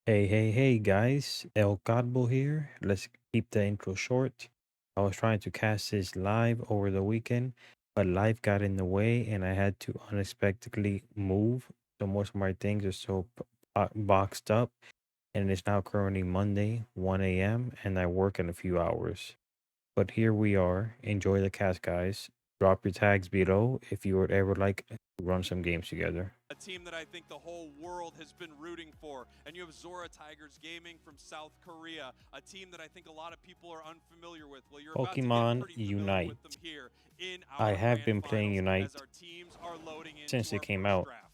Hey guys, El Cadbo here. Let's keep the intro short. I was trying to cast this live over the weekend, but life got in the way and I had to unexpectedly move. So most of my things are still boxed up, and it's now currently Monday, 1 a.m., and I work in a few hours. But here we are. Enjoy the cast, guys. Drop your tags below if you would ever like to run some games together. A team that I think the whole world has been rooting for. And you have Tigers Gaming from South Korea, a team that I think a lot of people are unfamiliar with. Well, you're about to get Pokemon pretty familiar Unite. with them here in I our have grand been playing finals as Unite our teams are loading since into it our came first out, draft.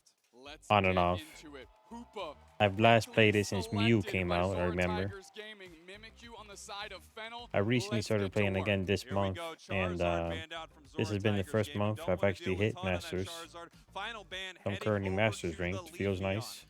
Let's on and get off. into it. Hoopa, I've last quickly played it since Mew selected came by out, I remember. Tigers Gaming. Mimic you on the side of Fennel. I recently Let's started get to playing work. again this Here we month, go. and Charizard banned out from this has been the Tigers first Gaming. month Don't I've want to actually deal with hit ton of that Masters. Charizard. Final ban I'm heading currently over Masters to the ranked, feels Leon. nice.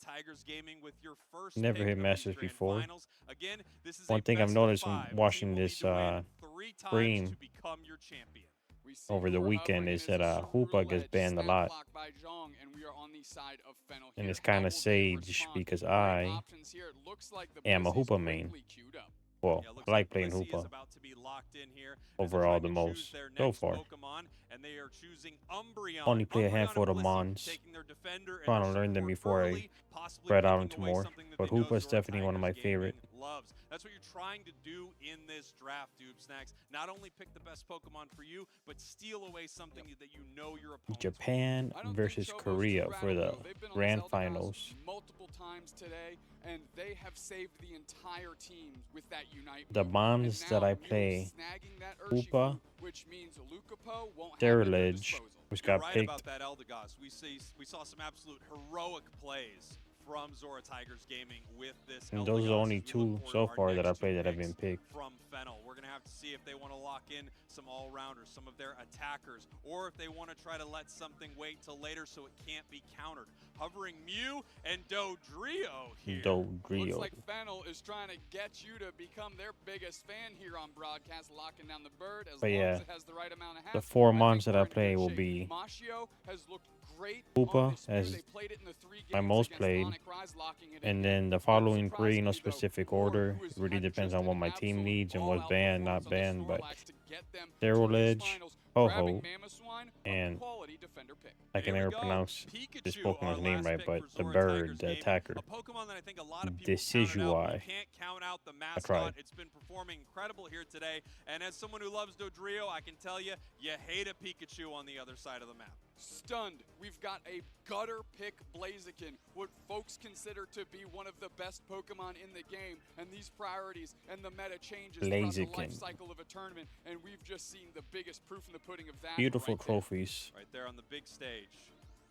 Tigers Gaming with your first Never pick hit of these Masters grand before. finals. Again, this is a One thing I've best of noticed from 5. A team watching will need this to win 3 times to stream become your champion. We see over who the we're weekend hovering in is that a Hoopa gets Ceruledge, banned a snap lot. block by Zhong, and we are on the side of Fennel And here. it's kind How of will they sage respond? because Great I options here. It looks like the am a Blizzy's Hoopa main. quickly queued up. Well, Yeah, I looks like like playing Blissey is Hoopa about to be locked in here as they're overall trying the to choose most their so next far. Pokemon, and they are choosing Umbreon. Only play a Umbreon handful and of Blissey Mons, taking their defender and trying their to learn them support before I early, possibly spread out taking into away more. something that But they know Hoopa is definitely one of my Tigers Gaming favorite. loves. That's what you're trying to do in this draft, Dude Snacks. Not only pick the best Pokemon for you, but steal away something that you know your opponents Japan I don't think versus Chobo's Korea too for rattled, the though. They've been on grand Zelda finals. multiple times today, and they have saved the entire team with that Unite The move. Mons And that now I Mew play, snagging that Hoopa, Urshifu, which means Lucapo won't have it at their Sterilage, disposal. which You're got right picked, about that, Eldegoss. We saw some absolute heroic plays from Tigers Gaming with this and those are the Eldegoss only as we look two forward so to our far that I next 2 played that have picks been picked. from Fennel. We're going to have to see if they want to lock in some all-rounders, some of their attackers, or if they want to try to let something wait till later so it can't be countered. Hovering Mew and Dodrio here. Looks Dodrio. like Fennel is trying to get you to become their biggest fan here on broadcast, locking down the bird as But long yeah, as it has the right amount of the heft. 4 I Mons think that I we're in play good will shape. be Machio has looked great Hoopa on this Mew. as They played it in the 3 my games most against played, Sonic Rise, locking it in and there. then the Not following 3, no surprisingly, though, specific Lord, order. who It has really had depends just on what an my team absolute needs and what's all-out banned, performance not on the banned. But Snorlax to get them to these Sterilage, finals, grabbing Ho-Ho, Mamoswine, a and quality defender pick. I can Here we never go. pronounce this Pikachu, our Pokemon's name last right, pick but for the Tigers bird, the Gaming. attacker, A Pokemon that I think a lot of people counted out. You Decidueye. can't count out the I tried. mascot. It's been performing incredible here today. And as someone who loves Dodrio, I can tell you, you hate a Pikachu on the other side of the map. Stunned. We've got a gutter pick Blaziken, what folks consider to be one of the best Pokemon in the game, and these priorities and the meta changes throughout the life Blaziken. cycle of a tournament, and we've just seen the biggest proof in the pudding of that. Beautiful right there. trophies. Right there on the big stage.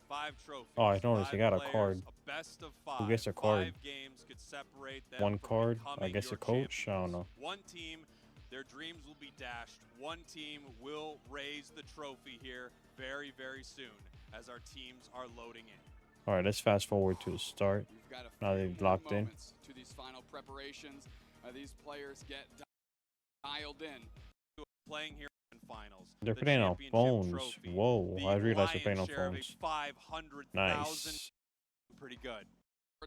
5 trophies. Oh, I noticed 5 I got a players, card. A best of 5. Who gets a card? 5 games could separate them One from card, I becoming guess your a coach. I don't champions. know. One team, their dreams will be dashed. One team will raise the trophy here very, very soon as our teams are loading in. All right, let's fast forward to the start. We've got a Now few they've more locked in. moments to these final preparations. These players get dialed in. Playing here in finals. They're The playing on championship phones. trophy, Whoa, the I realized they're playing lion's on share of a phones. 500,000. Nice. Pretty good.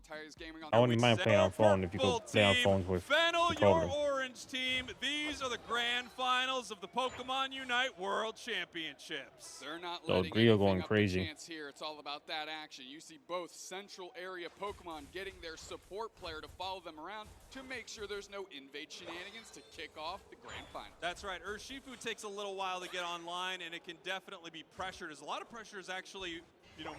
Tigers Gaming on I wouldn't mind playing on phone if you Purple could play on team, phones with Fennel, controller. your orange team. These are the grand finals of the Pokemon Unite World Championships. They're not So letting Grio anything going up crazy. to chance here. It's all about that action. You see both central area Pokemon getting their support player to follow them around to make sure there's no invade shenanigans to kick off the grand final. That's right. Urshifu takes a little while to get online, and it can definitely be pressured. As a lot of pressure is actually,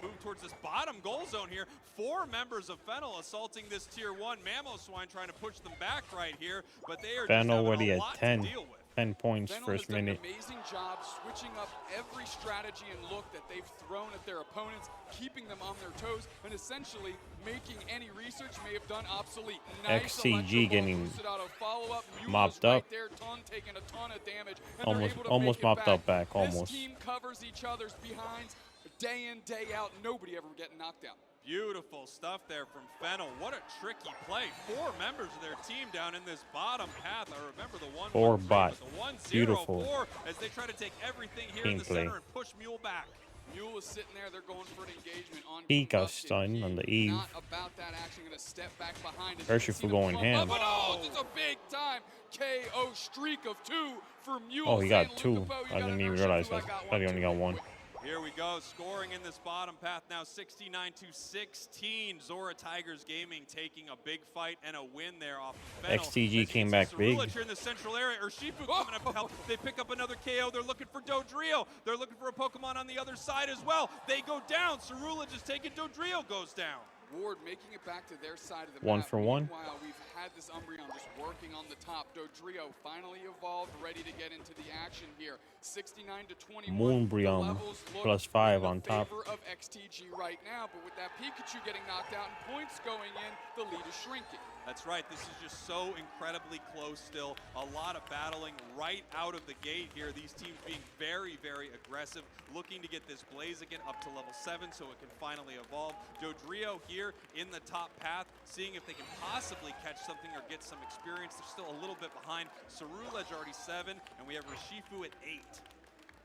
move towards this bottom goal zone here. 4 members of Fennel assaulting this tier 1 Mamoswine, trying to push them back right here, but they are Fennel just already having a at lot 10. to deal with. 10 points Fennel first has done minute. an amazing job switching up every strategy and look that they've thrown at their opponents, keeping them on their toes, and essentially making any research may have done obsolete. Nice XCG getting boosted auto follow-up. mopped Right up. there, Ton taking a ton of damage, and they're able to Almost make it mopped up back, This almost. team covers each other's behinds day in, day out. Nobody ever getting knocked out. Beautiful stuff there from Fennel. What a tricky play. 4 members of their team down in this bottom path. I remember the 1-1-3, 4 bot. but the 1-0-4 Beautiful. as they try to take everying here in the Gameplay. center and push Mule back. Mule is sitting there. They're going for an engagement on He got combustion. stunned on He the Eve. not about that action. Going to step back behind. As you can see Urshifu them going clump ham. up, and oh, this is a big time KO streak of 2 for Mule. Oh, he got saying, 2. Luca, I didn't even realize that. I thought he only got 1. Here we go, scoring in this bottom path now, 69-16. Zora Tigers Gaming taking a big fight and a win there off of FENNEL. XTG came back big. Here in the central area, Urshifu coming up to help. They pick up another KO. They're looking for Dodrio. They're looking for a Pokemon on the other side as well. They go down. Cerula just taking Dodrio goes down. Ward making it back to their side of the One map. for one. Meanwhile, we've had this Umbreon just working on the top. Dodrio finally evolved, ready to get into the action here. 69-21. Moonbreon +5 on top. Favor of XTG right now, but with that Pikachu getting knocked out and points going in, the lead is shrinking. That's right. This is just so incredibly close still. A lot of battling right out of the gate here. These teams being very, very aggressive, looking to get this Blaziken up to level 7 so it can finally evolve. Dodrio here in the top path, seeing if they can possibly catch something or get some experience. They're still a little bit behind. Cerulege already 7, and we have Urshifu at 8.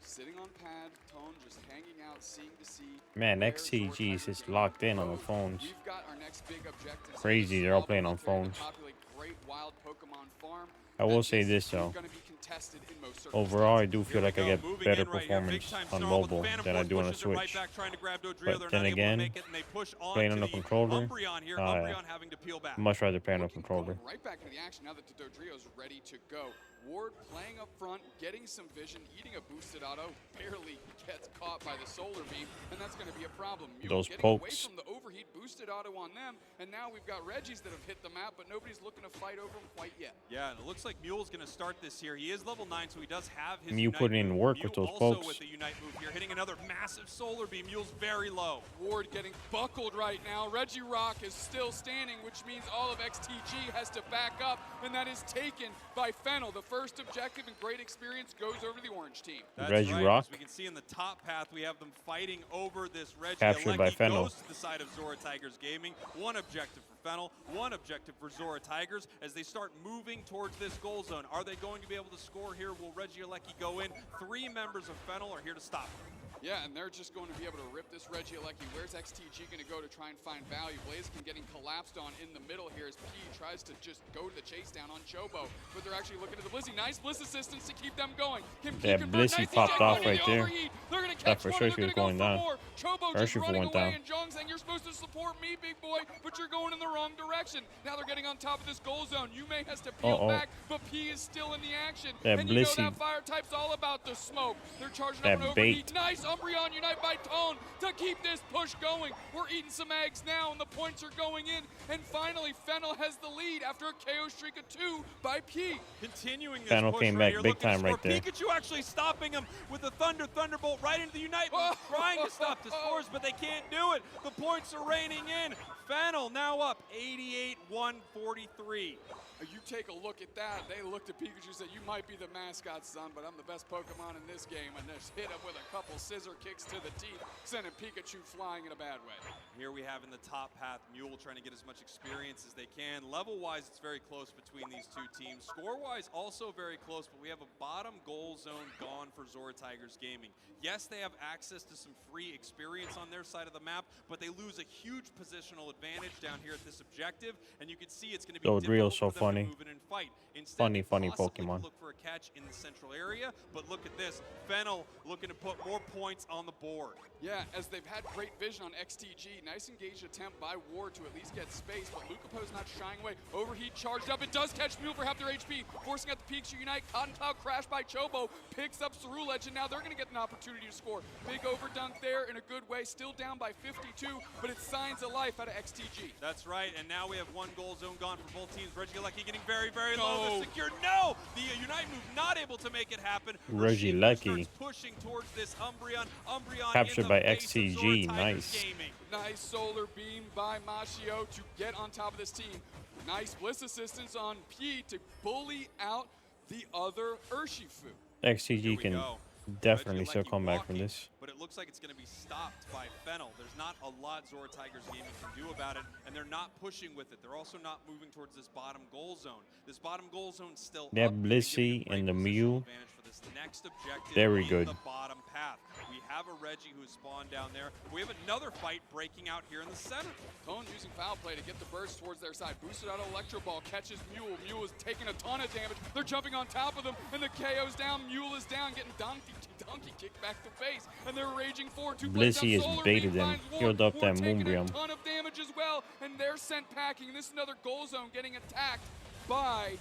Sitting on pad, Tone just hanging out, seeing to see. Man, XTG is just locked in on the phones. We've got our next big objective. Crazy, they're all playing on phones. Great wild Pokemon farm. I will say this though. Overall, I do feel like I get better performance on mobile than I do on the Switch. But then again, playing on the controller, much rather play on the controller. Right back into the action now that Dodrio's ready to go. Ward playing up front, getting some vision, eating a boosted auto, barely gets caught by the solar beam, and that's going to be a problem. Those getting pokes. away from the overheat boosted auto on them, and now we've got Reggies that have hit the map, but nobody's looking to fight over them quite yet. Yeah, and it looks like Mule's going to start this here. He is level 9, so he does have his Mew Unite put in move. work Mew with those also pokes. with the Unite move here, hitting another massive solar beam. Mule's very low. Ward getting buckled right now. Regirock is still standing, which means all of XTG has to back up, and that is taken by FENNEL. The first objective and great experience goes over the orange team. That's Regirock. right. As we can see in the top path, we have them fighting over this Reggie. Captured by FENNEL. Goes to the side of Zora Tigers Gaming. One objective for FENNEL, one objective for Zora Tigers as they start moving towards this goal zone. Are they going to be able to score here? Will Regieleki go in? 3 members of FENNEL are here to stop them. Yeah, and they're just going to be able to rip this Regieleki. Where's XTG going to go to try and find value? Blaziken getting collapsed on in the middle here as P tries to just go to the chase down on Chobo. But they're actually looking at the Blizzy. Nice Blizz assistance to keep them going. Yeah, Blizzy popped off right there. They're going to That catch for one. sure They're was going going to go down. for more. Chobo just Urshifu running went away, down. and Jong saying, you're supposed to support me, big boy, but you're going in the wrong direction. Now they're getting on top of this goal zone. Yume has to peel back, but P is still in the action. That and you know Blizzy. that fire type's all about the smoke. They're charging That up an bait. overheat. Nice Umbreon Unite by Tone to keep this push going. We're eating some eggs now, and the points are going in. And finally, FENNEL has the lead after a KO streak of 2 by P. Continuing this FENNEL push came right back here, big looking to time right score. there. Pikachu actually stopping him with the Thunderbolt right into the Unite move, trying to stop the scores, but they can't do it. The points are raining in. FENNEL now up 88-143. You take a look at that. They looked at Pikachu and said, you might be the mascot, son, but I'm the best Pokemon in this game. And just hit him with a couple scissor kicks to the teeth, sending Pikachu flying in a bad way. Here we have in the top path, Mule trying to get as much experience as they can. Level-wise, it's very close between these two teams. Score-wise, also very close, but we have a bottom goal zone gone for Zora Tigers Gaming. Yes, they have access to some free experience on their side of the map, but they lose a huge positional advantage down here at this objective, and you can see it's going to be Dodrio's difficult so for them funny. to move in and fight. Instead, Funny they possibly Pokemon. look for a catch in the central area, but look at this. FENNEL looking to put more points on the board. Yeah, as they've had great vision on XTG. Nice engaged attempt by Ward to at least get space, but Lucapo's not shying away. Overheat charged up. It does catch Mule for half their HP, forcing out the Pikachu Unite. Cotton Cloud crashed by Chobo, picks up Cerulege, and now they're going to get an opportunity to score. Big overdunk there in a good way. Still down by 52, but it's signs of life out of XTG. That's right, and now we have one goal zone gone for both teams. Regieleki getting very, very low. The secure, no! The Unite move not able to make it happen. Regieleki starts pushing towards this Umbreon. Umbreon captured in by the face of XTG. Zora Tigers Nice. Gaming. Nice solar beam by Machio to get on top of this team. Nice Bliss assistance on P to bully out the other Urshifu. XTG can go. definitely Regieleki still come back from walking, this. But it looks looks like it's going to be stopped by FENNEL. There's not a lot ZORATIGERS Gaming can do about it, and they're not pushing with it. They're also not moving towards this bottom goal zone. This bottom goal zone is still They have up, giving Blissey a great and the positional Mew. advantage for this next objective Very in good. the bottom path. We have a Reggie who has spawned down there. We have another fight breaking out here in the center. Cone using foul play to get the burst towards their side. Boosted out of Electro Ball, catches Mule. Mule is taking a ton of damage. They're jumping on top of them, and the KO's down. Mule is down, getting donkey kicked back to face, and they're raging forward. Blissey has baited them, healed up that Moonbrium. A ton of damage as well, and they're sent packing. This is another goal zone getting attacked by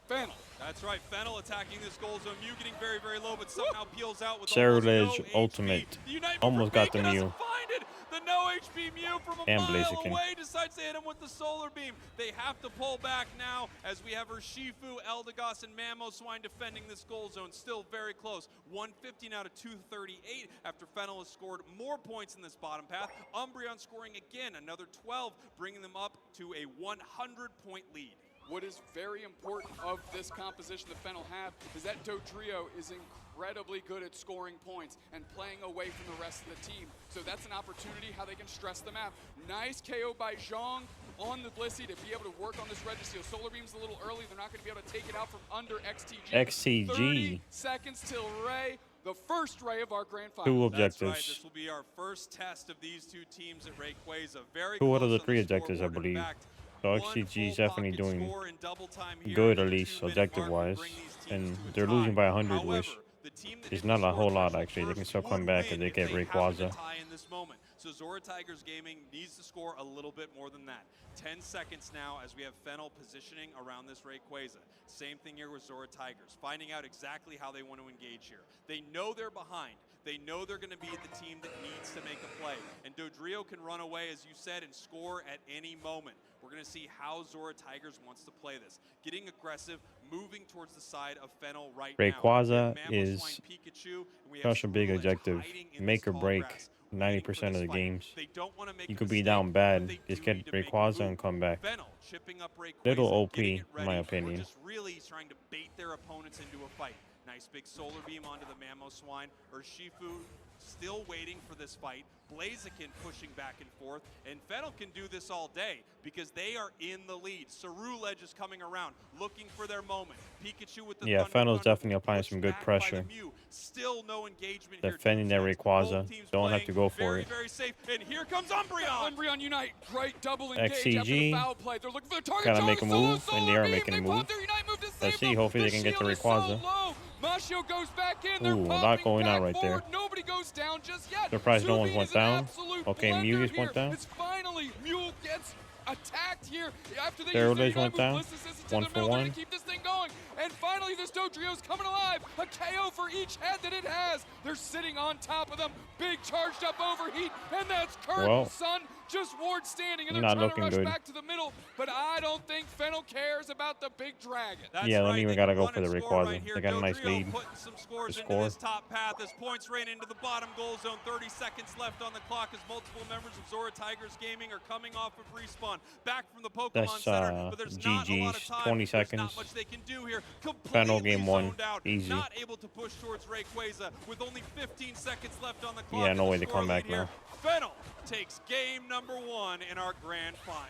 FENNEL. That's right, FENNEL attacking this goal zone. Mew getting very, very low, but somehow peels out with Cerulege almost no ultimate. HP. The Unite Almost got the Beacon Mew. doesn't find it. The no HP Mew from a And mile Blaziken. away decides to hit him with the solar beam. They have to pull back now as we have Urshifu, Eldegoss, and Mamoswine defending this goal zone. Still very close. 150 now to 238 after FENNEL has scored more points in this bottom path. Umbreon scoring again, another 12, bringing them up to a 100-point lead. What is very important of this composition that FENNEL have is that Dodrio is incredibly good at scoring points and playing away from the rest of the team. So that's an opportunity how they can stress them out. Nice KO by Zhong on the Blissey to be able to work on this Registeel. Solar Beam's a little early. They're not going to be able to take it out from under XTG. 30 seconds till Ray. The first Ray of our grand final. Two objectives. That's right. This will be our first test of these two teams at Rayquaza. Very Two out close of the on 3 objectives, I scoreboard. In believe. fact, So one XCG is full definitely pocket doing score in double time here good, at at the least 2-minute objective-wise, mark will bring these teams and to a they're tie. losing by 100, However, which the team that is hit not the a whole score lot, threshold actually. They can first still come would back win if they if get happen to Rayquaza. tie in this moment. So ZORATIGERS Gaming needs to score a little bit more than that. 10 seconds now as we have FENNEL positioning around this Rayquaza. Same thing here with ZORATIGERS, finding out exactly how they want to engage here. They know they're behind. They know they're going to be the team that needs to make a play. And Dodrio can run away, as you said, and score at any moment. We're going to see how ZORATIGERS wants to play this. Getting aggressive, moving towards the side of FENNEL right now. Rayquaza is Pikachu, and we have such a big Cerulege objective. hiding in Make this or tall break grass, 90% of the games. They don't want to make You a could be mistake, down but bad, they just do get need to make a Rayquaza move. and come back. FENNEL chipping up Rayquaza, Little OP, getting it in my ready, opinion. or just really trying to bait their opponents into a fight. Nice big solar beam onto the Mamoswine. Urshifu still waiting for this fight. Blaziken pushing back and forth, and FENNEL can do this all day because they are in the lead. Cerulege is coming around, looking for their moment. Pikachu with the Yeah, Thunder FENNEL's Thunder, definitely applying pushed some good back by the pressure. Mew. Still no engagement Defending here. that Rayquaza. Don't have to go for it. Very safe, and here comes Umbreon. Umbreon Unite, great double engage XCG after the foul play. They're looking for the target. gotta Zhong, make a solo, move, and they solar are beam. making a They move. pop their Unite move to save Let's see, them. hopefully The they can get the shield is so Rayquaza. low. Machio goes back in. They're Ooh, a lot popping going on back right there. forward. Nobody goes down just yet. Surprised no one Zubin went is an down. absolute Okay, Mew blender just went here. down. It's finally Mule gets attacked here after they Cerulege use their Unite went move. down. Bliss assisted to 1 the for middle. They're 1. gonna keep this thing going. And finally, this Dodrio's coming alive. A KO for each head that it has. They're sitting on top of them. Big charged up overheat, and that's Curtin, Well, son. Just Ward standing, and they're not trying to looking rush good. back to the middle. But I don't think FENNEL cares about the big dragon. That's Yeah, don't right, even they gotta can go run for and the score Rayquaza. right here. They got a nice Dodrio lead putting some scores to into score. this top path as points rain into the bottom goal zone. 30 seconds left on the clock as multiple members of ZORATIGERS Gaming are coming off of respawn. Back from the Pokemon That's, Center, but there's not a lot of GG's, time. 20 There's seconds. not much they can do here. FENNEL Completely game 1, zoned out. easy. Not able to push towards Rayquaza with only 15 seconds left on the clock. Yeah, and no the way to score come back lead here. now. FENNEL takes game number 1 in our grand finals.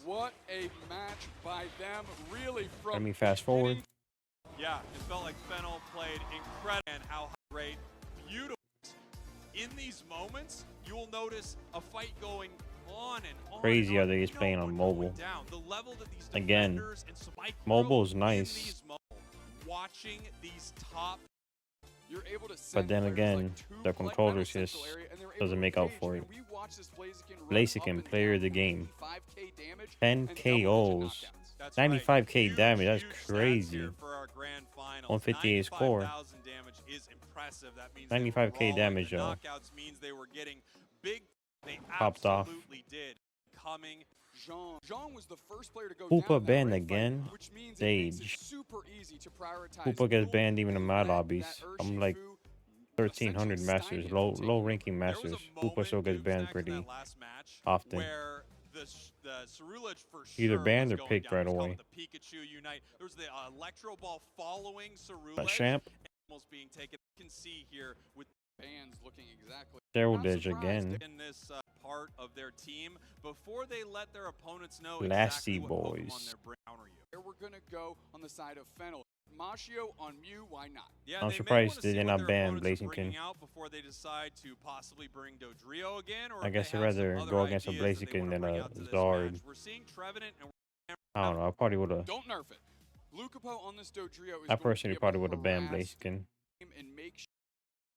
What a match by them, really from Let me fast forward. Yeah, it felt like FENNEL played incredible and how great, beautiful. In these moments, you will notice a fight going on and on. Crazy and how on. they is No playing on one mobile. going down. The level that these Again, defenders and Spike mobile is throw in nice. these watching these top. You're able to But then send again, players like the two controller central just area, and they're able doesn't to make up engage. for I it. mean, we watched this Blaziken run Blaziken, up and player down of the for game. 95K damage 10 and double-digit KOs. knockdowns. That's right. 95K Huge, damage, that's huge stats crazy. here for our grand finals. 158 score. 95,000 damage is impressive. That means 95K they were damage, the though. knockouts means they were getting big. They Popped off. absolutely did. Coming. Zhong was the first player to go Hoopa down that banned rate fight, again. which means it makes it Sage. super easy to prioritize. Hoopa gets Mule banned even in and my let lobbies. that I'm like Urshifu 1300 essentially masters, stymie low him from low taking ranking There was masters. a Hoopa moment, still gets Dubes, banned next to pretty that last match often. where the Cerulege for Either sure banned was or going picked down. right It was called away. The Pikachu Unite. There was the Electro Ball following But Cerulege Champ, almost being taken. You can see here with Bands looking exactly. Steroid Not edge surprised. again. In this part of their team before they let their opponents know Lasty exactly what Pokemon boys. they're bringing. Counter you. Here we're gonna go on the side of Fennel. Machio on Mew, why not? Yeah, I'm they may surprised want to they see did what not their ban opponents are bringing Blaziken. out before they decide to possibly bring Dodrio again, or I if guess they I'd have some rather other go against a ideas that they Blaziken want to than bring a out to this Zard. match. We're seeing Trevenant and I don't know. I probably would have. Don't nerf it. Lucapo on this Dodrio is I going to personally be probably able would to have banned harass Blaziken. him and make sure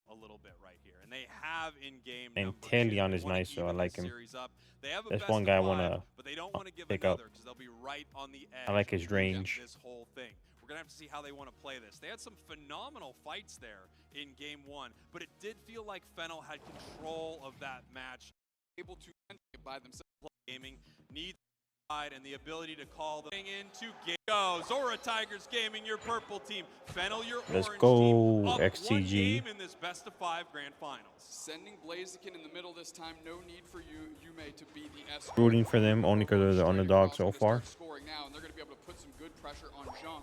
a little bit right here, and they have in-game And numbers. Teleon They is wanna nice, so I even like this him. series up. They have a That's best one of guy I 5, wanna but they don't want to give pick another up. because they'll be right on the edge. I like his of range. this whole thing. We're gonna have to see how they want to play this. They had some phenomenal fights there in Game 1, but it did feel like Fennel had control of that match. able to get by themselves. Gaming needs and the ability to call them into game. Go Zora Tigers Gaming, your purple team. Fennel, your Let's orange go, team. Up XTG. one game in this best of 5 grand finals. Sending Blaziken in the middle this time. No need for Yume to be the escort. Rooting for them only because they're the Straight underdog across, so gonna far. start scoring now, and they're going to be able to put some good pressure on Zhang.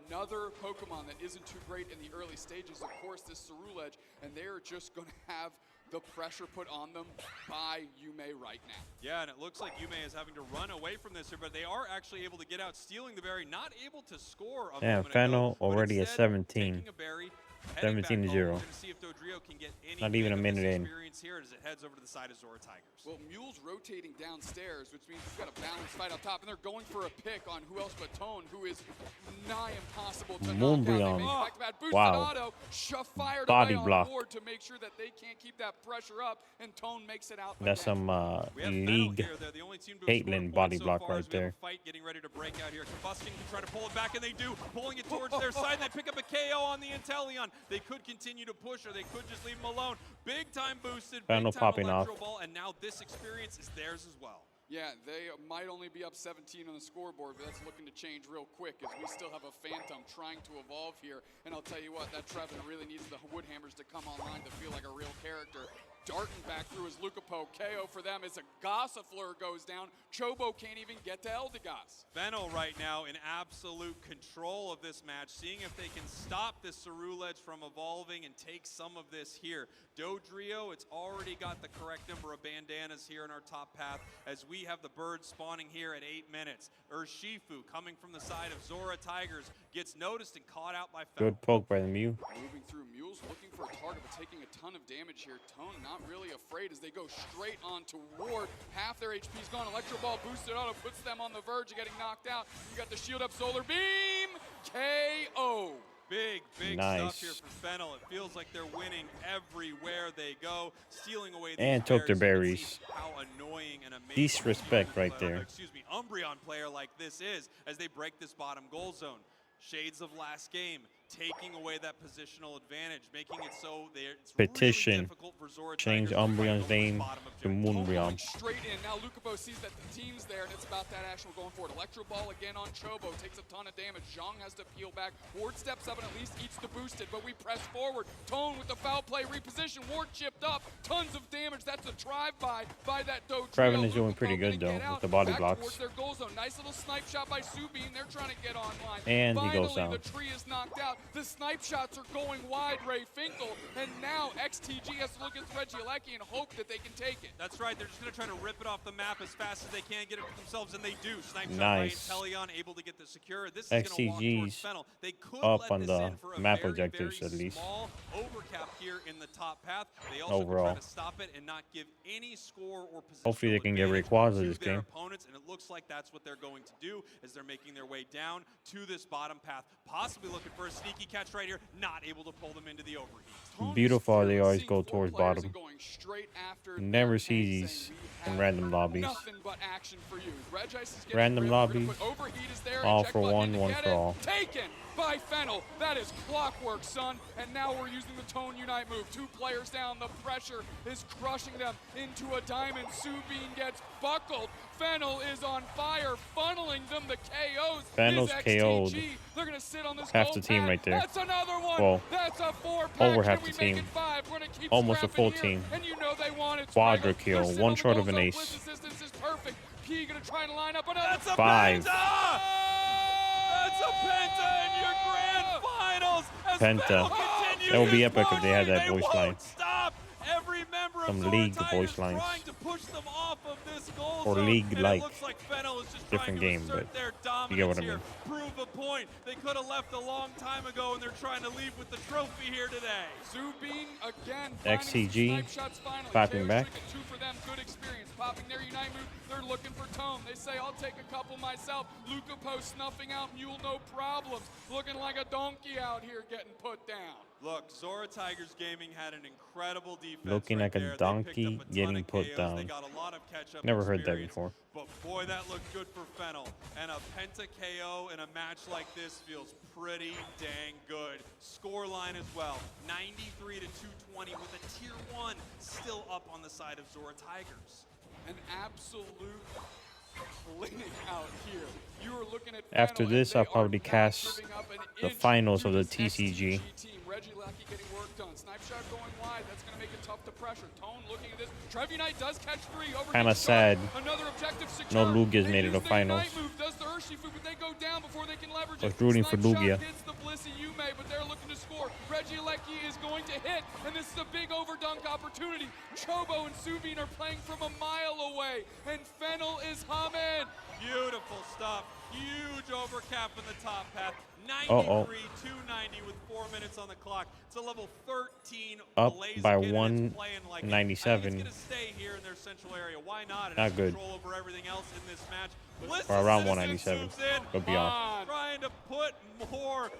Another Pokemon that isn't too great in the early stages, of course, this Ceruledge, and they're just going to have the pressure put on them by Yume right now. Yeah, and it looks like Yume is having to run away from this here, but they are actually able to get out, stealing the berry, not able to score a Yeah, moment Fennel ago, but already at instead 17. taking a berry, heading back 17-0. home. We're going to see if Dodrio can get any Not even a of minute this in. experience here as it heads over to the side of Zora Tigers. Well, Mule's rotating downstairs, which means we've got a balanced fight up top, and they're going for a pick on who else but Tone, who is nigh impossible to knock out. They Moonbreon. make it back-to-back boosted Wow. auto, fired Body away block. on board to make sure that they can't keep that pressure up, and Tone makes it out. That's again. some We have Fennel league here. They're the only team to have scored Caitlyn points body so block far right as we have there. a fight getting ready to break out here. Combusting can try to pull it back, and they do. Pulling it towards their side. They pick up a KO on the Inteleon. They could continue to push, or they could just leave him alone. Big time boosted, Fennel big time popping electro off. ball, and now this experience is theirs as well. Yeah, they might only be up 17 on the scoreboard, but that's looking to change real quick as we still have a Phantom trying to evolve here. And I'll tell you what, that Trevin really needs the Woodhammers to come online to feel like a real character. Darting back through his Lucapo. KO for them as a Gossifleur goes down. Chobo can't even get to Eldegoss. Fennel right now in absolute control of this match, seeing if they can stop this Ceruledge from evolving and take some of this here. Dodrio, it's already got the correct number of bandanas here in our top path as we have the birds spawning here at 8 minutes. Urshifu coming from the side of Zora Tigers gets noticed and caught out by Fennel. Good poke by the Mew. Moving through, Mule's looking for a target, but taking a ton of damage here. Tone not really afraid as they go straight on to Ward. Half their HP's gone. Electro Ball boosted auto puts them on the verge of getting knocked out. You got the shield up, Solar Beam, KO. Big Nice. stuff here for Fennel. It feels like they're winning everywhere they go, stealing away these And took their berries. berries. You can see how annoying and amazing Disrespect right player- there. Excuse me, Umbreon player like this is as they break this bottom goal zone. Shades of last game, taking away that positional advantage, making it so it's Petition. really difficult for Zora Change Tigers to fight Umbreon's over the name bottom of to Gen- Tone Moonbreon. going straight in. Now Lucapo sees that the team's there, and it's about that action. We're going for it. Electro Ball again on Chobo. Takes a ton of damage. Zhang has to peel back. Ward steps up and at least eats the boosted, but we press forward. Tone with the foul play reposition. Ward chipped up. Tons of damage. That's a drive-by by that Dodrio. Trevin is doing Lucapo pretty good, gonna though, get out with the body back blocks. towards their goal zone. Nice little snipe shot by Subin. They're trying to get online. And he Finally, goes down. the tree is knocked out. The snipe shots are going wide, Ray Finkel, and now XTG has to look at Regieleki and hope that they can take it. That's right. They're just going to try to rip it off the map as fast as they can, get it for themselves, and they do. Snipe shot Nice. by Inteleon, able to get the secure. This is going to walk towards XTG's Fennel. They could up let on this the in for a map very, objectives, very at least. small overcap here in the top path. They also Overall. try to stop it and not give any score or position. Hopefully they can get Rayquaza this game. Opponents, and it looks like that's what they're going to do as they're making their way down to this bottom path, possibly looking for a sneaky catch right here, not able to pull them into the overheat. Tone is Beautiful how they fearless, always seeing go 4 towards players bottom. and going straight after Never their see tank, these saying, in "We have random lobbies. Nothing but action for you." Regice is getting Random ripped. We're gonna lobbies. put Overheat is there. All Eject for button one, in to one get for it. all. Taken by Fennel. That is clockwork, son. And now we're using the Tone Unite move. 2 players down. The pressure is crushing them into a diamond. Subin gets buckled. Fennel is on fire, funneling them the KOs. Fennel's Is KO'd XTG. They're gonna sit on this half gold the team pad. right there. That's another one. Well, That's a 4-pack. over Can half we the make team. it 5? We're gonna keep Almost a scrapping full here. team. And you know they want it. Quadra Swagger. kill, They're sitting one on the short goal of an zone. ace. Blitz assistance is perfect. P gonna try to line up another. That's a 5. Penta! That's a Penta in your grand finals! As Penta. Fennel continues That would be his epic if they had push. that voice won't line. Stop. some Zora league Tigers voice lines trying to push them off of this goal or zone, league and it like looks like FENNEL is just trying different to game, but assert their you get dominance what I here, mean. prove a point. They could have left a long time ago, and they're trying to leave with the trophy here today. Zubin again finding XCG some snipe shots finally. clapping KO back. streak at 2 for them, good experience. Popping their Unite move, they're looking for Tone. They say, I'll take a couple myself. Luca Post snuffing out Mule, no problems. Looking like a donkey out here getting put down. Look, Zora Tigers Gaming had an incredible defense Looking right like a there. donkey They picked up a ton getting of put KOs. down. They got a lot of catch-up Never heard that experience, before. but boy, that looked good for FENNEL. And a Penta KO in a match like this feels pretty dang good. Score line as well, 93 to 220 with a tier 1 still up on the side of Zora Tigers. An absolute clinic out here. You are looking at After FENNEL, this, and I'll they are probably not cast giving up an the inch finals to of the this TCG. team. Reggie Lackey getting work done. Snipe shot going wide. That's going to make it tough to pressure. Tone looking at this. Trev Unite does catch 3. Over Kinda hits Charge. sad Another objective secured. no Lugia's They made it use to the finals. Unite move. Does the Urshifu, but they go down before they can leverage I it. was rooting for Snipe Lugia. shot hits the Blissey Yume, but they're looking to score. Reggie Lackey is going to hit, and this is a big overdunk opportunity. Chobo and Subin are playing from a mile away, and FENNEL is humming. Beautiful stuff. Huge overcap in the top path. 93, 290 with 4 minutes on the clock. It's a level 13 Up Blaziken, by and it's playing like it. I think 197. it's going to stay here in their central area. Why not? It Not has good. control over everything else in this match. Bliss Or around Citizen 197, zooms in, but beyond. trying to put more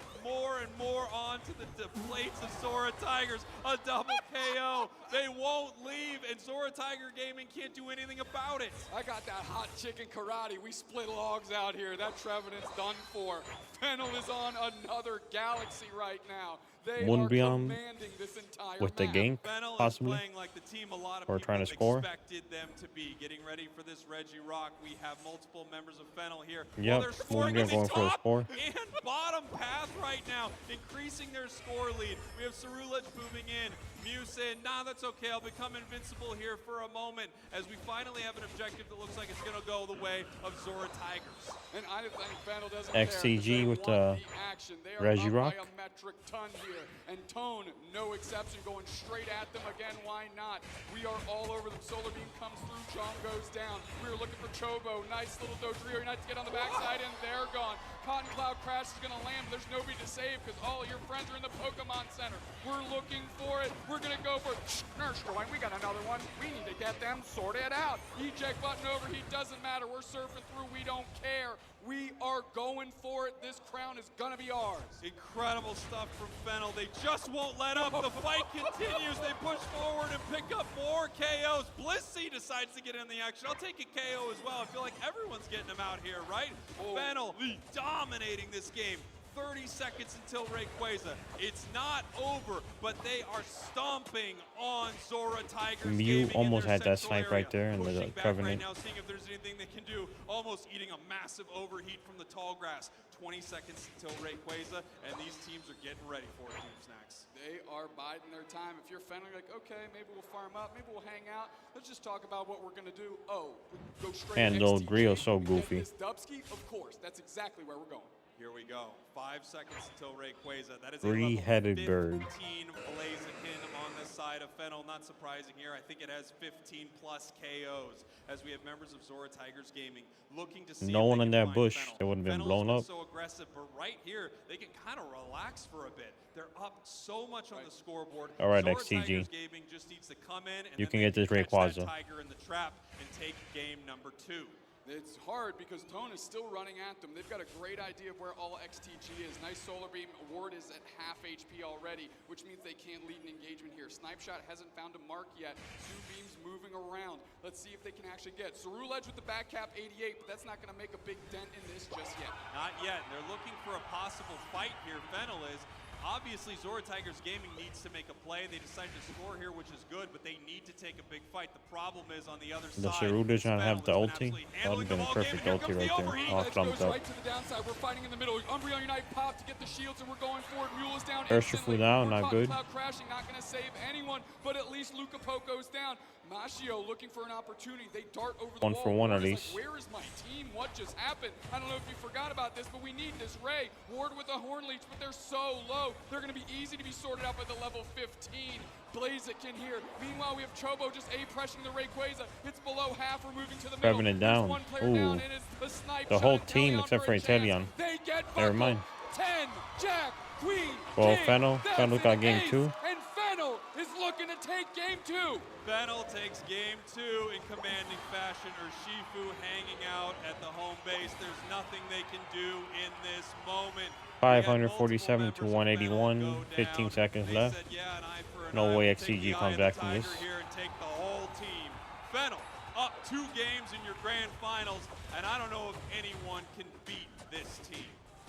and more onto the plates of Zora Tigers. A double KO. They won't leave, and Zora Tiger Gaming can't do anything about it. I got that hot chicken karate. We split logs out here. That Trevenant's done for. FENNEL is on another galaxy right now. They are Moonbeam commanding this entire with the map. gank, FENNEL is possibly. playing like the team a lot of Or people trying to score. expected them to be. Getting ready for this Reggie Rock. We have multiple members of FENNEL here. Yep, Well, they're scoring Moonbeam in the going for the top score. and bottom path right now, increasing their score lead. We have Cerulege moving in. Musin, nah, that's okay. I'll become invincible here for a moment as we finally have an objective that looks like it's going to go the way of Zora Tigers. And I think FENNEL doesn't XCG care, with the the action. They are Reggie up Rock. by a metric ton here. And Tone, no exception, going straight at them again. Why not? We are all over them. Solar Beam comes through. Chong goes down. We are looking for Chobo. Nice little Dodrio Unite to get on the backside, and they're gone. Cotton Cloud Crash is going to land. There's nobody to save because all your friends are in the Pokemon Center. We're looking for it. We're going to go for it. Nurse going. We got another one. We need to get them sorted out. Eject button overheat doesn't matter. We're surfing through. We don't care. We are going for it. This crown is going to be ours. Incredible stuff from FENNEL. They just won't let up. The fight continues. They push forward and pick up more KOs. Blissey decides to get in the action. I'll take a KO as well. I feel like everyone's getting them out here, right? FENNEL dominating this game. 30 seconds until Rayquaza. It's not over, but they are stomping on Zora Tigers. Mew Gaming almost in their had that central snipe area. right there in the Pushing back Trevenant. right now, seeing if there's anything they can do. Almost eating a massive overheat from the tall grass. 20 seconds until Rayquaza, and these teams are getting ready for it, Doom Snacks. They are biding their time. If you're FENNEL, you're like, okay, maybe we'll farm up, maybe we'll hang out. Let's just talk about what we're gonna do. Oh, go straight And to the XTG. Grio's so We get goofy. this Dubsky? Of course, that's exactly where we're going. Here we go. 5 seconds until Rayquaza. That is Three-headed a bird. level 15 Blaziken on the side of FENNEL. Not surprising here. I think it has 15 plus KOs as we have members of Zora Tigers Gaming looking to see No if one they in can that find bush FENNEL. that would've been FENNEL blown has up. so aggressive, but right here they can kind of relax for a bit. They're up so much on the scoreboard. All right, Zora XTG. Tigers Gaming just needs to come in and You then can they get this catch Rayquaza. that Tiger in the trap and take game number 2. It's hard because Tone is still running at them. They've got a great idea of where all XTG is. Nice Solar Beam. Ward is at half HP already, which means they can't lead an engagement here. Snipe Shot hasn't found a mark yet. Two Beams moving around. Let's see if they can actually get. Cerulege with the back cap 88, but that's not going to make a big dent in this just yet. Not yet. They're looking for a possible fight here. FENNEL is. Obviously, Zora Tigers Gaming needs to make a play. They decided to score here, which is good, but they need to take a big fight. The problem is on the other The side. Cerulege does not have the FENNEL ulti. has been That would've been a perfect Here ulti comes right the there. overheat. All Let's clumped goes up. right to the downside. We're fighting in the middle. Umbreon Unite pop to get the shields, and we're going for it. Mule is down Urshifu instantly. down, More not Cotton good. Cloud crashing, not going to save anyone, but at least Luca Poco's down. Machio looking for an opportunity. They dart over the One wall. for one Ward at is least. Like, where is my team? What just happened? I don't know if you forgot about this, but we need this Ray. Ward with a Horn Leech, but they're so low. They're going to be easy to be sorted out by the level 15. Blaziken here. Meanwhile, we have Chobo just A-pressing the Rayquaza. It's below half. We're moving to the middle. Grabbing it There's down. one player Ooh. down, and it's the snipe The shot. whole And team Teleon except for a chance. Italian. They get Never buckled. mind. 10, Jack, Queen, Well, King. Fennel That's got an game ace, 2. And Fennel is looking to take game 2. FENNEL takes game 2 in commanding fashion. Urshifu hanging out at the home base. There's nothing they can do in this moment. 547 to 181. 15 seconds left. Said, yeah, an eye for an No eye. way We'll take XCG the eye comes of the back from tiger this. here and take the whole team. FENNEL up 2 games in your grand finals, and I don't know if anyone can beat this team.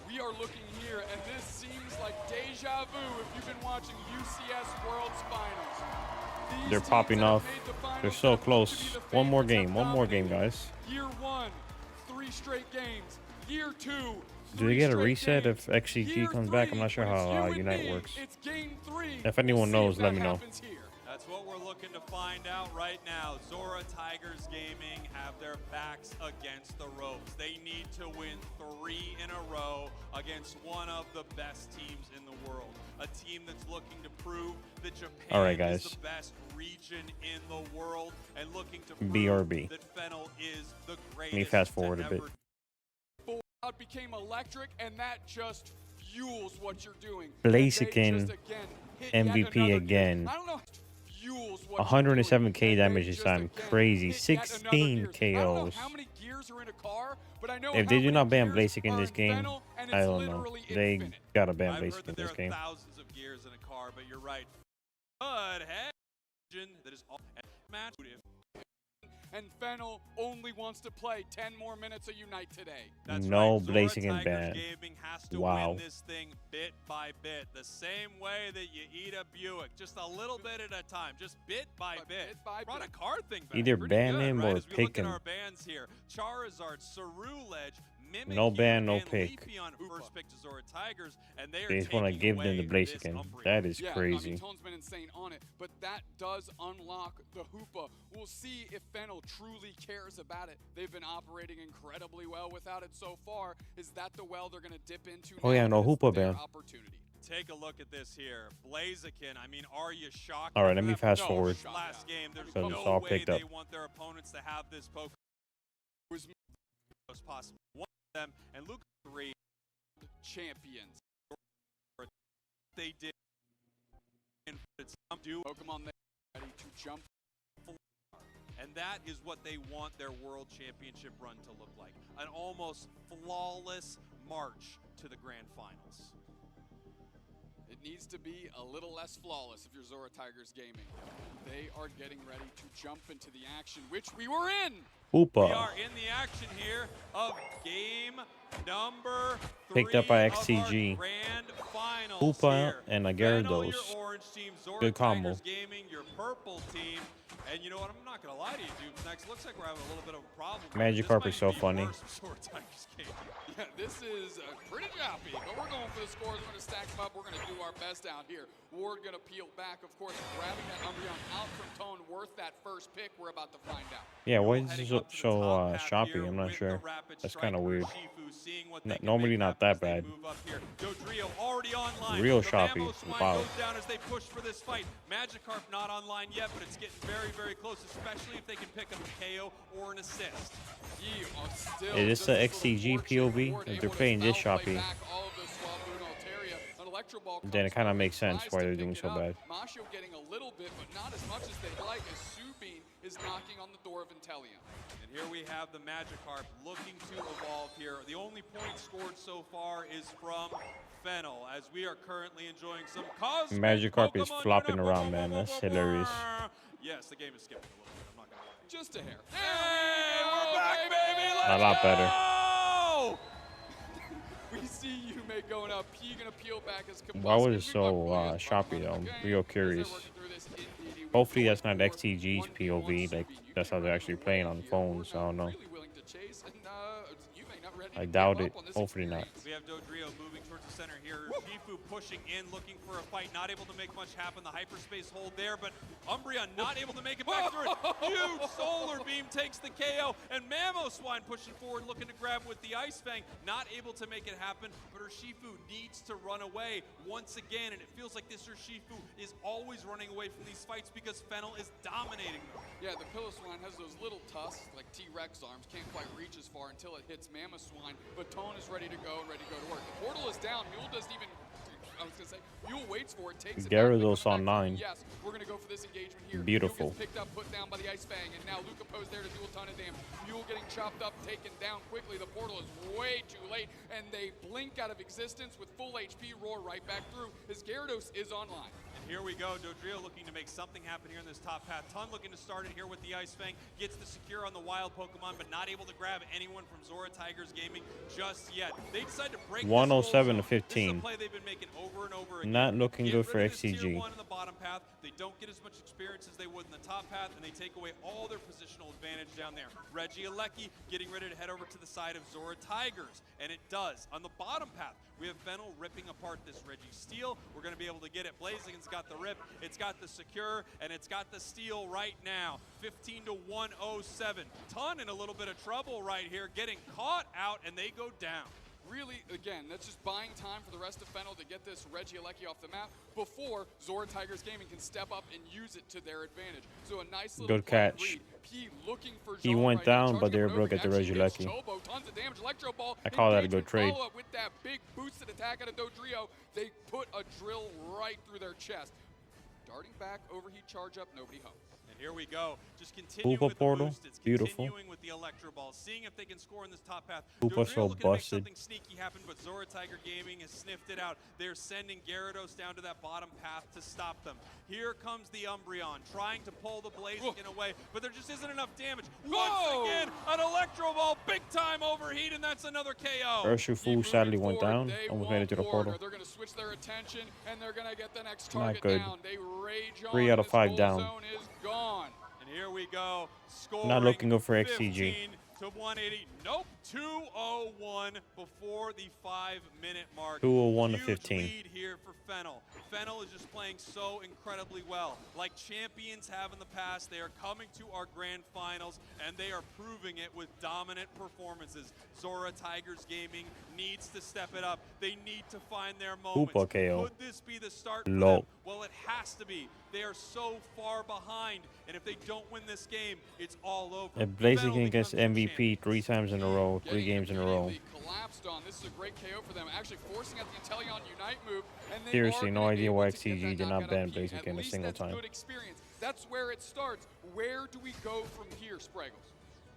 We are looking here, and this seems like deja vu if you've been watching UCS World's Finals. These They're teams popping that have off. made the finals They're so that have looked to close. be the One more favorites have game. One more game, dominated. guys. Year 1, 3 straight games. Year 2, Do they get a 3 reset straight if games. XCG Year comes back? I'm 3, not sure when it's how you and Unite me, works. It's game 3. If anyone We'll see knows, if let that me know. happens here. That's what we're looking to find out right now. Zora Tigers Gaming have their backs against the ropes. They need to win 3 in a row against one of the best teams in the world. A team that's looking to prove that Japan All right, is guys. the best region in the world and looking to prove BRB. that FENNEL is the greatest. Let me fast forward to a bit. ever Out became electric, and that just fuels what you're doing. Blaziken And they just, again, hit yet MVP another again. gear. I don't know. Fuels what 107k you're doing. And damage they this just, time. again, Crazy. hit yet another 16 gear. I don't know KOs. how many gears are in a car, but I know If how they do many not ban gears Blaziken in are this in game, Fennel, and I it's don't know. literally They infinite. gotta ban I've heard Blaziken that in there this are game. thousands of gears in a car, but you're right. But hey, that is all match. And Fennel only wants to play 10 more minutes of Unite today. That's No right. Zora Blaziken Tigers ban. Gaming has to Wow. win this thing bit by bit, the same way that you eat a Buick, just a little bit at a time, just bit by bit. Brought a car thing back. Either Pretty ban good, him right? or As we pick look at him. our bans here, Charizard, Cerulege, Mimikyu, No ban, no and pick. Leafeon, first pick to Zora Tigers, and they are They just want to taking give them the away this Blaziken. Umbreon. That is Yeah, I crazy. mean, Tone's been insane on it, but that does unlock the Hoopa. We'll see if Fennel truly cares about it. They've been operating incredibly well without it so far. Is that the well they're going to dip into Oh, now? yeah, no Is Hoopa their ban. opportunity. Take a look at this here. Blaziken, I mean, are you shocked? All right, let me after fast that forward. Last game, there's So no it's all way picked they up. want their opponents to have this Pokemon as possible. One of them, and Luke 3, Champions. they did. And it's some do, Pokemon there ready to jump. and that is what they want their World Championship run to look like. An almost flawless march to the Grand Finals. It needs to be a little less flawless if you're Zora Tigers Gaming. They are getting ready to jump into the action, which we were in. We Hoopa. are in the action here of game number 3 Picked up by of our XCG. Grand Finals Hoopa here. and a FENNEL, Gyarados. your orange team, Zora Good combo. Tigers Gaming, your purple team. And you know what? I'm not going to lie to you, dude. Next, looks like we're having a little bit of a problem. Magikarp This is might so be funny. worse for Zora Tigers Gaming. Yeah, this is pretty choppy, but we're going for the scores. We're going to stack them up. We're going to do our best out here. Ward going to peel back, of course, grabbing that Umbreon out from Tone, worth that first pick. We're about to find out. Yeah, why is Heading this up to the so top half choppy? here I'm not with sure. the rapid That's kind of striker weird. Shifu, seeing what they can Normally make not happen that as they bad. move up here. Dodrio already online. Real The choppy. Mammo Swine Wow. goes down as they push for this fight. Magikarp not online yet, but it's getting very, very close, especially if they can pick up a KO or an assist. He still Is this just the this little XCG fortune POV? Ward If able they're to playing this foul play choppy, back all of those Swablu and Altaria. An Electro Ball then it comes kind of through, makes sense tries why to they're pick doing it so up. bad. Masho getting a little bit, but not as much as they'd like, as Subin is knocking on the door of Inteleon. And here we have the Magikarp looking to evolve here. The only point scored so far is from FENNEL, as we are currently enjoying some cosmic Magikarp is Pokemon flopping unit. around, man. That's hilarious. Yes, the game is skipping a little bit. I'm not gonna lie. Just a hair. Hey, There we're we back, go, baby. A Let's lot better. go! We see Yume going up. P gonna peel back as Why was it We've got so players choppy running though? on the Real game as curious. they're working through this. Indeed, we Hopefully go that's not for XTG's 1v1 POV. Like Subin. You that's can how they're run actually away playing on here. phones. I Ward don't know. now really willing to chase, and Yume not ready ready I to doubt give it. up on this Hopefully not. experience. We have Dodrio moving towards the center here. Shifu pushing in, looking for a fight, not able to make much happen. The hyperspace hold there, but Umbreon not able to make it back through it. Huge solar beam takes the KO, and Mamoswine pushing forward, looking to grab with the Ice Fang, not able to make it happen, but Urshifu needs to run away once again, and it feels like this Urshifu is always running away from these fights because Fennel is dominating them. Yeah, the Piloswine has those little tusks, like T-Rex arms, can't quite reach as far until it hits Mamoswine, but Tone is ready to go and ready to go to work. The portal is down, Mule doesn't even, I was gonna say, Mule waits for it, takes it back, Gyarados coming on back 9. yes, we're gonna go for this engagement here. Beautiful. Mule gets picked up, put down by the Ice Fang, and now Luca Poe's there to do a ton of damage. Mule getting chopped up, taken down quickly. The portal is way too late, and they blink out of existence with full HP, roar right back through as Gyarados is online. Here we go, Dodrio looking to make something happen here in this top path. Ton looking to start it here with the Ice Fang. Gets the secure on the wild Pokemon, but not able to grab anyone from Zora Tigers Gaming just yet. They decide to break 107 to this goal zone. 15. This is a play they've been making over and over again. Not looking Get good rid for of this tier XCG. 1 in the bottom path. They don't get as much experience as they would in the top path, and they take away all their positional advantage down there. Regieleki getting ready to head over to the side of Zora Tigers, and it does. On the bottom path, we have Fennel ripping apart this Registeel. We're going to be able to get it. Blaziken's got the rip, it's got the secure, and it's got the steal right now. 15 to 107. Ton in a little bit of trouble right here, getting caught out, and they go down. Really, again, that's just buying time for the rest of Fennel to get this Regieleki off the map before Zora Tigers Gaming can step up and use it to their advantage. So a nice little Good catch. read. P looking for He Jean went right now, down, but they charging were up broke at the and over. Actually Regieleki. hits Chobo, tons of damage. Electro Ball. I call that a good Engagement trade. follow-up with that big boosted attack out of Dodrio. They put a drill right through their chest. Darting back, overheat charge up, nobody home. And here we go. Just continuing Hoopa with portal, the boost. It's beautiful. continuing with the Electro Ball, seeing if they can score in this top path. Hoopa's Dodrio so looking to make busted. something sneaky happen, but Zora Tiger Gaming has sniffed it out. They're sending Gyarados down to that bottom path to stop them. Here comes the Umbreon, trying to pull the Blaziken away, but there just isn't enough damage. Once again, an Electro Ball, big time overheat, and that's another KO. Urshifu sadly went down, almost made it to the portal. They're going to switch their attention, and they're going to get the next Not target good. down. They rage on. 3 out of This 5 goal down. zone is gone. And here we go. Scoring Not looking good for 15 XCG. to 180. Nope, 201 before the 5-minute mark. 201 to Huge 15. lead here for Fennel. Fennel is just playing so incredibly well. Like champions have in the past, they are coming to our grand finals, and they are proving it with dominant performances. Zora Tigers Gaming needs to step it up. They need to find their moments. Hoopa KO. Could this be the start for Low. them? Well, it has to be. They are so far behind, and if they don't win this game, it's all over. And Fennel Blaziken gets becomes your MVP champion. 3 times in a row, 3 games in a row. Immediately collapsed on. This is a great KO for them, actually forcing out the Inteleon Unite move. And they Seriously, are no gonna idea be why able to get XCG that did not knockout ban up P. Blaziken At a least single that's time. good experience. That's where it starts. Where do we go from here, Spraggles?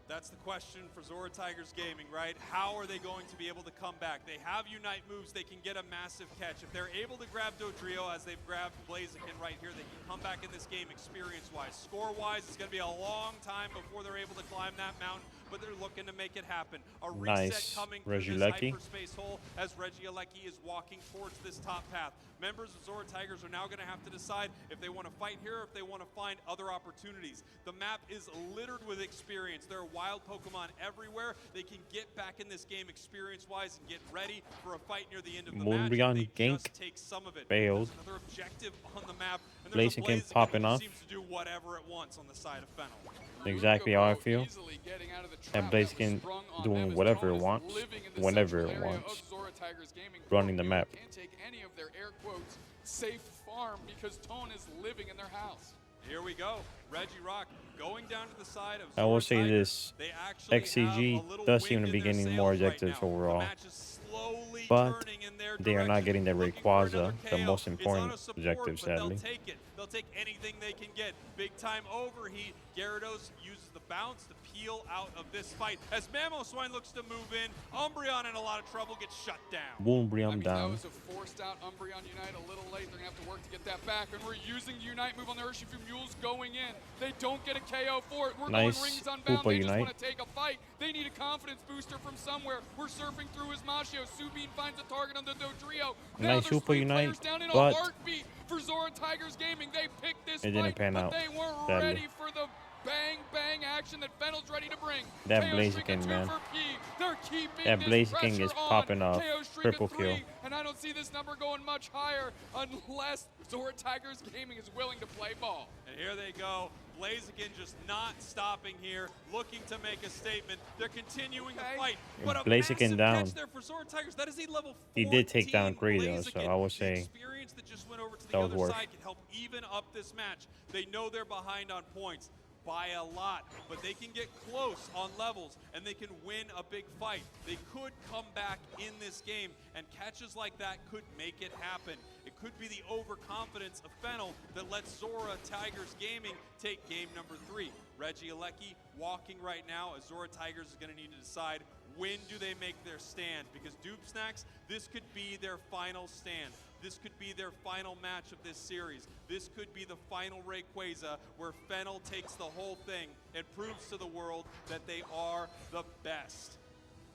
That's the question for Zora Tigers Gaming, right? How are they going to be able to come back? They have Unite moves. They can get a massive catch. If they're able to grab Dodrio as they've grabbed Blaziken right here, they can come back in this game experience-wise. Score-wise, it's going to be a long time before they're able to climb that mountain, but they're looking to make it happen. A reset Nice. coming through this Regieleki. hyperspace hole as Regieleki is walking towards this top path. Members of Zora Tigers are now going to have to decide if they want to fight here or if they want to find other opportunities. The map is littered with experience. There are wild Pokemon everywhere. They can get back in this game experience-wise and get ready for a fight near the end of the match. Moonbreon They gank just take some of it. failed. There's another objective on the map, and there's a Blaziken Blaziken popping that off. seems to do whatever it wants on the side of Fennel. Exactly how I feel. Easily getting out of the And trap that was Blaziken sprung on doing them as whatever Tone it is wants, living in the whenever central it area wants. of Zora Tigers Gaming. Running the Quote, map. "You can't take any of their air quotes safe farm because Tone is living in their house." Here we go. Regirock going down to the side of I will Zora say Tigers. this, They actually XCG have a little does wind seem to in be their getting more sails right objectives now. overall. The match is slowly But turning in their they are not direction, getting the looking for another Rayquaza, the KO. most It's important on a support, objective, but sadly. They'll take it. They'll take anything they can get. Big time overheat. Gyarados uses the bounce to peel out of this fight. As Mamoswine looks to move in, Umbreon in a lot of trouble, gets shut down. I Moonbreon mean, that down. was a forced out Umbreon Unite a little late. They're going to have to work to get that back. And we're using the Unite move on the Urshifu Mules going in. They don't get a KO for it. We're Nice going rings unbound. Hoopa They just Unite. want to take a fight. They need a confidence booster from somewhere. We're surfing through his Machio. Subin finds a target on the Dodrio. Now Nice there's Hoopa 3 Unite, players down in a but heartbeat for Zora Tigers Gaming. They picked this it didn't fight, pan but out, they weren't sadly. ready for the bang, bang action that Fennel's ready to bring. That KO streak at Blaziken, 2 man. for P. They're keeping That this Blaziken pressure is on. popping off. KO streak Triple at 3, kill. and I don't see this number going much higher unless Zora Tigers Gaming is willing to play ball. And here they go. Blaziken just not stopping here, looking to make a statement. They're continuing the fight. But a Blaziken massive down. catch there for Zora Tigers. That is a level 14 He did take down Gray though, so Blaziken. I would The say experience that just went over to the that was other worth. side can help even up this match. They know they're behind on points by a lot, but they can get close on levels and they can win a big fight. They could come back in this game, and catches like that could make it happen. It could be the overconfidence of Fennel that lets Zora Tigers Gaming take game number 3. Reggie Alecki walking right now as Zora Tigers is going to need to decide when do they make their stand, because Dupe Snacks, this could be their final stand. This could be their final match of this series. This could be the final Rayquaza where Fennel takes the whole thing and proves to the world that they are the best.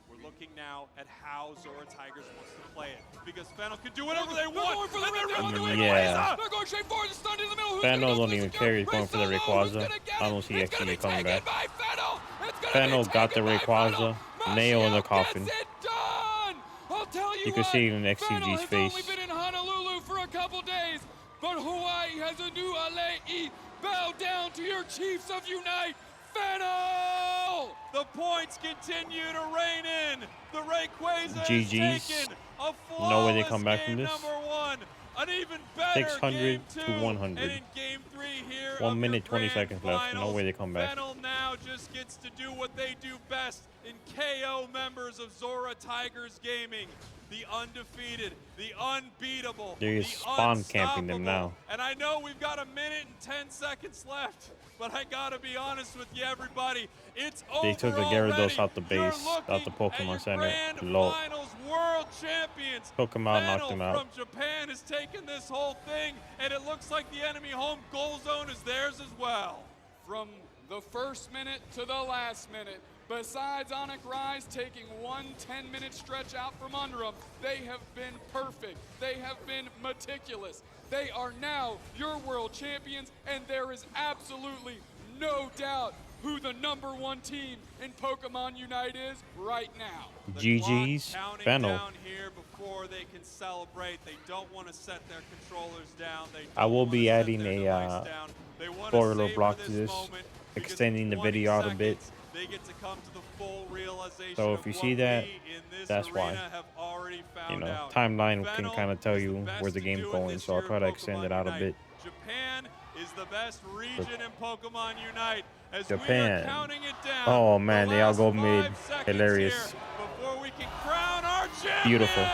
We're looking now at how Zora Tigers wants to play it, because Fennel can do whatever they want. They're going for the and they're Rayquaza. going Yeah. They're going straight forward. The stun in the middle. Who's Fennel gonna go don't for even this care. He's kill? going for the Ray Solo, Rayquaza. who's gonna get I it? don't see It's gonna be XG coming taken back. by Fennel. It's gonna Fennel be got the taken by Rayquaza. Fennel. Nail in the Mashiel coffin. gets it done. I'll tell you You can what, see it in Fennel XG's has face. only been in Honolulu for a couple days, but Hawaii has a new Alei. Bow down to your Chiefs of Unite. Fennel! The points continue to rain in. The Rayquaza GG's. is taken. A flawless No way they come back game from this. number 1. An even better 600 game to 2. 100. And in game 3 here, 1 of minute, your 20 grand seconds left. No finals, way they come back. Fennel now just gets to do what they do best in KO members of Zora Tigers Gaming. The undefeated, the unbeatable, They're the spawn camping them unstoppable. now. And I know we've got 1 minute and 10 seconds left, but I gotta be honest with you, everybody. It's over. They took the already. Gyarados out the You're base, out the looking Pokemon at your Center. Grand Lol. Finals world champions. Took him out, knocked Fennel him out. from Japan has taken this whole thing, and it looks like the enemy home goal zone is theirs as well. From the first minute to the last minute, besides Onyx Rise taking one 10-minute stretch out from under them, they have been perfect. They have been meticulous. They are now your world champions, and there is absolutely no doubt who the #1 team in Pokemon Unite is right now. The GG's clock counting Fennel. down here before they can celebrate. They don't want to set their controllers down. They I don't will wanna be set adding their a, device down. They wanna spoiler savor block to this, moment, because extending the 20 video out a bit. seconds, They get to come to the full realization So of if you what see that, we in this that's why. arena have already found You know, out. timeline can Fennel kind of tell is you the best where the to game's do it going, this so I'll year try in to extend Pokemon it out a Unite. bit. Japan is the best region in Pokemon Unite. As Japan. we are counting it down. Oh man, the they all last go 5 mid. seconds Hilarious. here before we can crown our champions. Beautiful.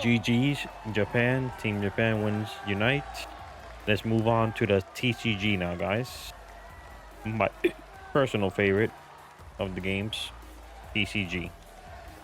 GG's Japan. Team Japan wins Unite. Let's move on to the TCG now, guys. My personal favorite of the games, TCG.